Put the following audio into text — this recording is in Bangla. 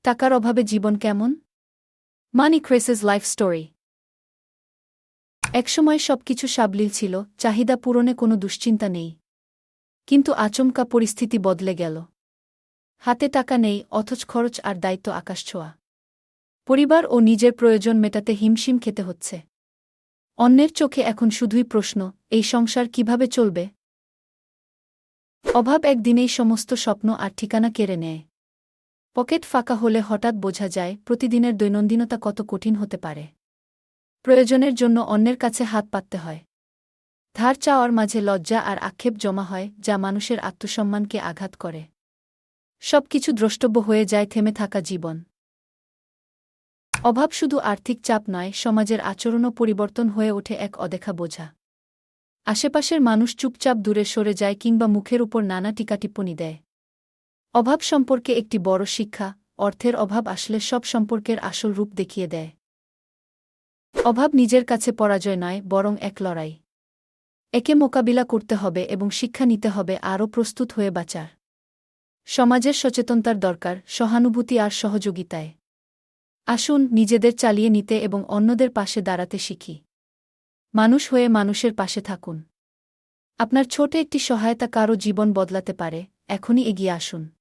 টাকার অভাবে জীবন কেমন? মানি ক্রাইসিস লাইফ স্টোরি। একসময় সবকিছু সাবলীল ছিল, চাহিদা পূরণে কোনো দুশ্চিন্তা নেই। কিন্তু আচমকা পরিস্থিতি বদলে গেল। হাতে টাকা নেই, অথচ খরচ আর দায়িত্ব আকাশছোঁয়া। পরিবার ও নিজের প্রয়োজন মেটাতে হিমশিম খেতে হচ্ছে। অন্যের চোখে এখন শুধুই প্রশ্ন, এই সংসার কিভাবে চলবে? অভাব একদিনেই সমস্ত স্বপ্ন আর ঠিকানা কেড়ে নেয়। পকেট ফাঁকা হলে হঠাৎ বোঝা যায় প্রতিদিনের দৈনন্দিনতা কত কঠিন হতে পারে। প্রয়োজনের জন্য অন্যের কাছে হাত পাততে হয়। ধার চাওয়ার মাঝে লজ্জা আর আক্ষেপ জমা হয়, যা মানুষের আত্মসম্মানকে আঘাত করে। সবকিছু দ্রষ্টব্য হয়ে যায় থেমে থাকা জীবন। অভাব শুধু আর্থিক চাপ নয়, সমাজের আচরণও পরিবর্তন হয়ে ওঠে এক অদেখা বোঝা। আশেপাশের মানুষ চুপচাপ দূরে সরে যায় কিংবা মুখের উপর নানা টিকাটিপ্পনি দেয়। অভাব সম্পর্কে একটি বড় শিক্ষা, অর্থের অভাব আসলে সব সম্পর্কের আসল রূপ দেখিয়ে দেয়। অভাব নিজের কাছে পরাজয় নয়, বরং এক লড়াই। একে মোকাবিলা করতে হবে এবং শিক্ষা নিতে হবে আরও প্রস্তুত হয়ে বাঁচার। সমাজের সচেতনতার দরকার, সহানুভূতি আর সহযোগিতায়। আসুন নিজেদের চালিয়ে নিতে এবং অন্যদের পাশে দাঁড়াতে শিখি। মানুষ হয়ে মানুষের পাশে থাকুন। আপনার ছোট একটি সহায়তা কারও জীবন বদলাতে পারে, এখনই এগিয়ে আসুন।